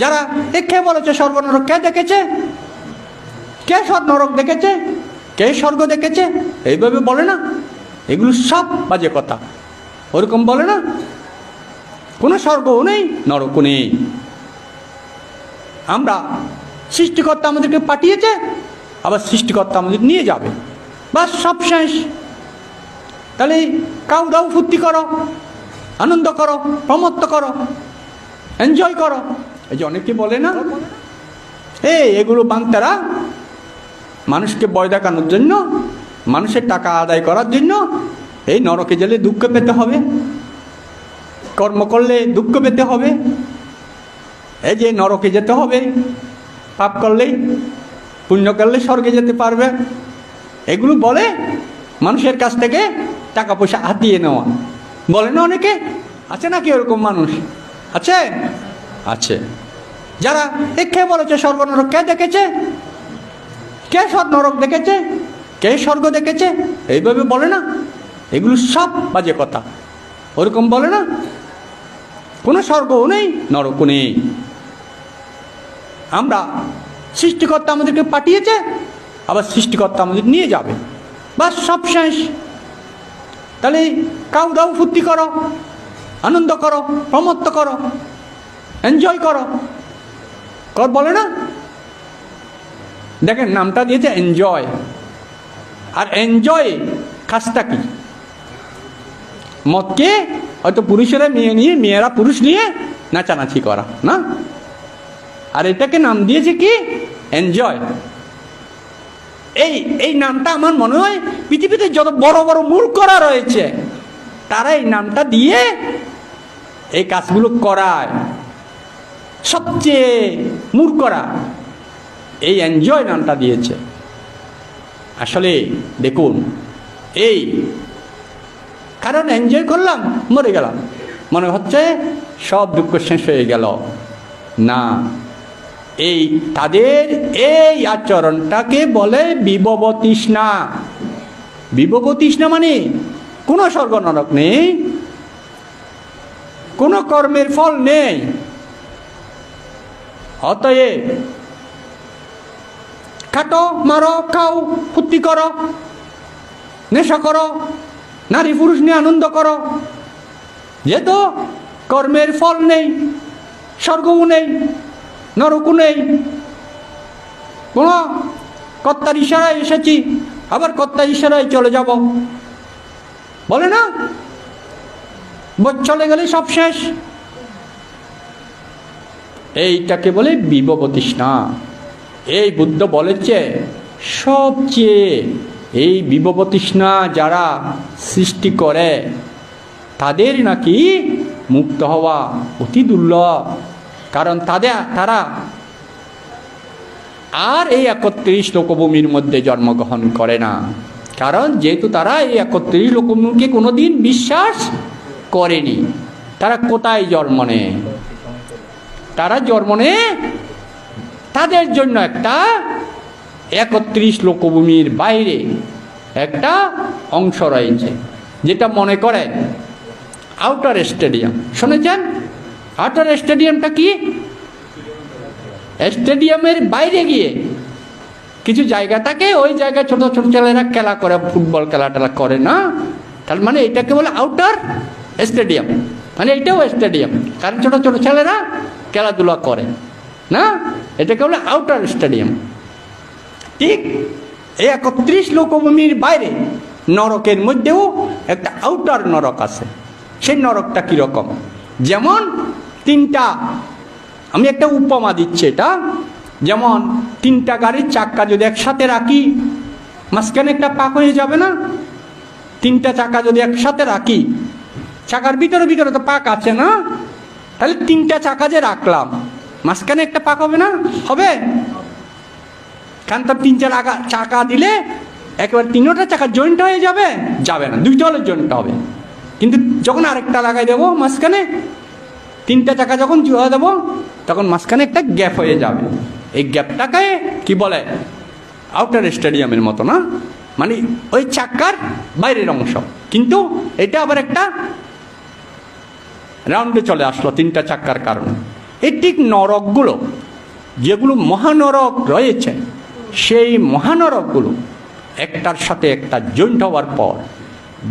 যারা কে বলেছে স্বর্গনরক? কে দেখেছে? কে নরক দেখেছে? কে স্বর্গ দেখেছে? এইভাবে বলে না, এগুলো সব বাজে কথা। ওরকম বলে না, কোনো স্বর্গও নেই, নরকও নেই। আমরা সৃষ্টিকর্তা আমাদেরকে পাঠিয়েছে, আবার সৃষ্টিকর্তা আমাদের নিয়ে যাবে, বাস সব শেষ। তাহলে কাউ দাউ ফুর্তি করো, আনন্দ করো, প্রমত্ত করো, এনজয় করো। এই যে অনেকে বলে না, এগুলো বান্তারা মানুষকে ভয় দেখানোর জন্য, মানুষের টাকা আদায় করার জন্য এই নরকে গেলে দুঃখ পেতে হবে, কর্ম করলে দুঃখ পেতে হবে, এই যে নরকে যেতে হবে, পাপ করলেই, পুণ্য করলে স্বর্গে যেতে পারবে, এগুলো বলে মানুষের কাছ থেকে টাকা পয়সা হাতিয়ে নেওয়া। বলে না অনেকে? আছে নাকি এরকম মানুষ? আছে, আছে। যারা কে বলেছে স্বর্গনরক? কে দেখেছে? কে নরক দেখেছে? কে স্বর্গ দেখেছে? এইভাবে বলে না, এগুলো সব বাজে কথা। ওরকম বলে না, কোনো স্বর্গও নেই, নরকও নেই। আমরা সৃষ্টিকর্তা আমাদেরকে পাঠিয়েছে, আবার সৃষ্টিকর্তা আমাদের নিয়ে যাবে, বাস সব শেষ। তাহলে কাউ দাউ ফুর্তি করো, আনন্দ করো, প্রমত্ত করো, এনজয় করো, বলে না? দেখেন নামটা দিয়েছে এনজয়। আর এনজয় কাজটা কি? মদকে হয়তো পুরুষেরা মেয়ে নিয়ে, মেয়েরা পুরুষ নিয়ে নাচানাচি করা না, আর এটাকে নাম দিয়েছে কি? এনজয়। এই নামটা আমার মনে হয় পৃথিবীতে যত বড় বড় মূর্খরা রয়েছে তারা এই নামটা দিয়ে এই কাজগুলো করায়। সবচেয়ে মূর্খরা এই এনজয় নামটা দিয়েছে। আসলে দেখুন, এই কারণ এনজয় করলাম, মরে গেলাম, মনে হচ্ছে সব দুঃখ শেষ হয়ে গেল। না, এই তাদের এই আচরণটাকে বলে বিভব তৃষ্ণা। বিভব তৃষ্ণা মানে কোনো স্বর্গ নরক নেই, কোনো কর্মের ফল নেই। অতএব খাটো, মারো, খাও, ফুর্তি করো, নেশা করো, নারী পুরুষ নিয়ে আনন্দ করো, যেহেতু কর্মের ফল নেই, স্বর্গও নেই, নরকও নেই। কোন কর্তার ইশারায় এসেছি, আবার কর্তার ইশারায় চলে যাব, বলে না? চলে গেলে সব শেষ। এইটাকে বলে বিভব তৃষ্ণা। এই বুদ্ধ বলেছে সবচেয়ে এই বিভব তৃষ্ণা যারা সৃষ্টি করে তাদের নাকি মুক্ত হওয়া অতি দুর্লভ। কারণ তারা আর এই 31 লোকভূমির মধ্যে জন্মগ্রহণ করে না। কারণ যেহেতু তারা এই 31 লোকভূমিকে কোনোদিন বিশ্বাস করেনি, তারা কোথায় জন্ম নেয়? তারা জন্ম নেয় তাদের জন্য একটা 31 লোকভূমির বাইরে একটা অংশ রয়েছে, যেটা মনে করে আউটার স্টেডিয়াম। শুনেছেন আউটার স্টেডিয়ামটা কি? স্টেডিয়ামের বাইরে গিয়ে কিছু জায়গা থাকে, ওই জায়গায় ছোট ছোট ছেলেরা খেলা করে, ফুটবল খেলা টেলা করে না, তার মানে এটাকে বলে আউটার স্টেডিয়াম। মানে এটাও স্টেডিয়াম, কারণ ছোট ছোট ছেলেরা খেলাধুলা করে না, এটাকে বলে আউটার স্টেডিয়াম। ঠিক এই 31 লোকভূমির বাইরে নরকের মধ্যেও একটা আউটার নরক আছে। সেই নরকটা কিরকম? যেমন তিনটা, আমি একটা উপমা দিচ্ছি, এটা যেমন তিনটা গাড়ির চাক্কা যদি একসাথে রাখি, মাঝখানে একটা পাক হয়ে যাবে না? তিনটা চাকা যদি একসাথে রাখি, চাকার ভিতরে ভিতরে তো পাক আছে না? তাহলে তিনটা চাকা যে রাখলাম, মাঝখানে একটা পাক হবে না? হবে? কারণ তার তিনটা চাকা দিলে একেবারে তিনটা চাকা জয়েন্ট হয়ে যাবে? যাবে না, দুইটা হলে জয়েন্ট হবে। কিন্তু যখন আরেকটা লাগাই দেবো মাঝখানে, তিনটা চাকা যখন জুড়ে দেবো, তখন মাঝখানে একটা গ্যাপ হয়ে যাবে। এই গ্যাপটাকে কি বলে? আউটার স্টেডিয়ামের মতো না, মানে ওই চাক্কার বাইরের অংশ, কিন্তু এটা আবার একটা রাউন্ডে চলে আসলো তিনটা চাক্কার কারণে। এই ঠিক নরকগুলো, যেগুলো মহানরক রয়েছে, সেই মহানরকগুলো একটার সাথে একটা জয়েন্ট হওয়ার পর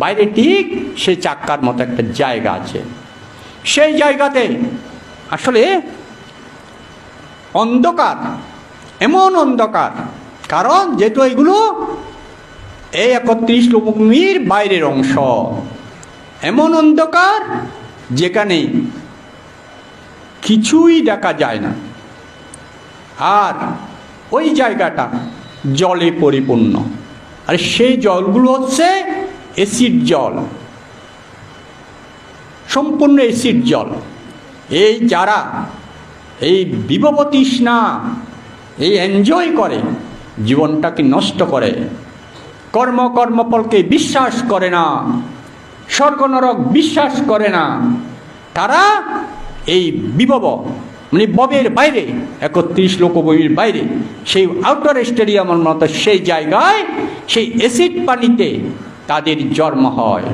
বাইরে ঠিক সেই চাক্কার মতো একটা জায়গা আছে। সেই জায়গাতে আসলে অন্ধকার, এমন অন্ধকার, কারণ যেহেতু এগুলো এই 31 লোকভূমির বাইরের অংশ, এমন অন্ধকার যেখানে কিছুই দেখা যায় না। আর ওই জায়গাটা জলে পরিপূর্ণ, আর সেই জলগুলো হচ্ছে অ্যাসিড জল, সম্পূর্ণ অ্যাসিড জল। এই যারা এই বিভব তৃষ্ণা এই এনজয় করে, জীবনটাকে নষ্ট করে, কর্মফলকে বিশ্বাস করে না, স্বর্গ নরক বিশ্বাস করে না, তারা এই বিভব মানে ববের বাইরে 31 লোকভূমির বাইরে সেই আউটার স্টেডিয়ামের মতো সেই জায়গায় সেই অ্যাসিড পানিতে তাদের জন্ম হয়।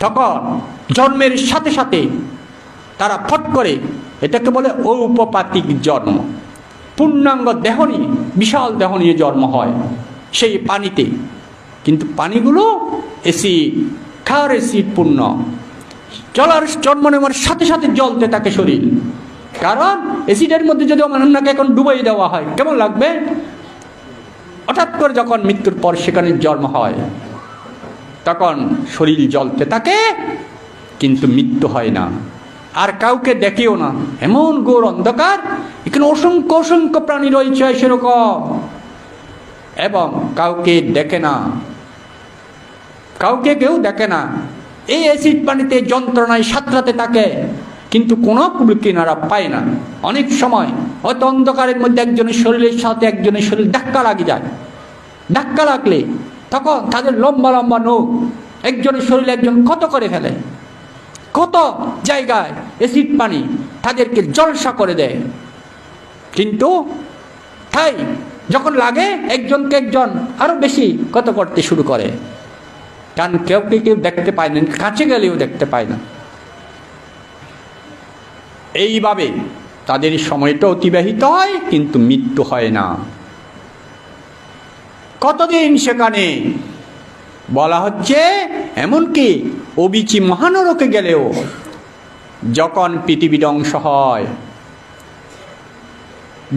তখন জন্মের সাথে সাথে তারা ফট করে, এটাকে বলে ঔপপাতিক জন্ম, পূর্ণাঙ্গ দেহ নিয়ে, বিশাল দেহ নিয়ে জন্ম হয় সেই পানিতে। কিন্তু পানিগুলো অ্যাসিড, ক্ষার অ্যাসিড পূর্ণ। জন্ম নেওয়ার সাথে সাথে জ্বলতে থাকে শরীর, কারণ অ্যাসিডের মধ্যে যদি আপনাকে এখন ডুবাই দেওয়া হয় কেমন লাগবে? হঠাৎ করে যখন মৃত্যুর পর সেখানে জন্ম হয়, তখন শরীর জ্বলতে থাকে, কিন্তু মৃত্যু হয় না, আর কাউকে দেখেও না। এমন ঘোর অন্ধকার, এখানে অসংখ্য অসংখ্য প্রাণী রয়েছে সেরকম, এবং কাউকে দেখে না, কাউকে কেউ দেখে না। এই অ্যাসিড পানিতে যন্ত্রণায় সাঁতরাতে থাকে, কিন্তু কোনো কুল কিনারা পায় না। অনেক সময় হয়তো অন্ধকারের মধ্যে একজনের শরীরের সাথে একজনের শরীর ধাক্কা লাগে যায়, ধাক্কা লাগলে তখন তাদের লম্বা লম্বা নখ একজনের শরীরে একজন ক্ষত করে ফেলে, কত জায়গায় অ্যাসিড পানি তাদেরকে জলসা করে দেয়। কিন্তু তাই যখন লাগে একজনকে একজন আরো বেশি ক্ষত করতে শুরু করে, কারণ কেউ দেখতে পায় না, কাছে গেলেও দেখতে পায় না। এইভাবে তাদের সময়টা অতিবাহিত হয়, কিন্তু মৃত্যু হয় না। কতদিন সেখানে বলা হচ্ছে, এমনকি অবিচি মহানরকে গেলেও যখন পৃথিবী ধ্বংস হয়,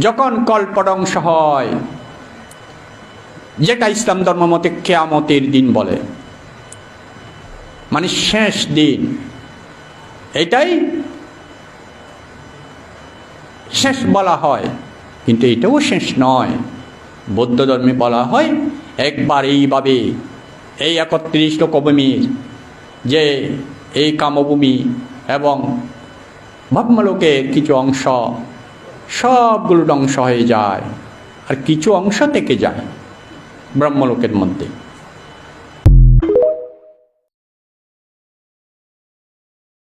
যখন কল্প ধ্বংস হয়, যেটা ইসলাম ধর্ম মতে কিয়ামতের দিন বলে, মানে শেষ দিন, এটাই শেষ বলা হয়, কিন্তু এটাও শেষ নয়। বৌদ্ধ ধর্মে বলা হয় একবার এইভাবে এই 31 লোকভূমির যে এই কামভূমি এবং ব্রহ্মলোকের কিছু অংশ সবগুলো ধ্বংস হয়ে যায়, আর কিছু অংশ থেকে যায় ব্রহ্মলোকের মধ্যে।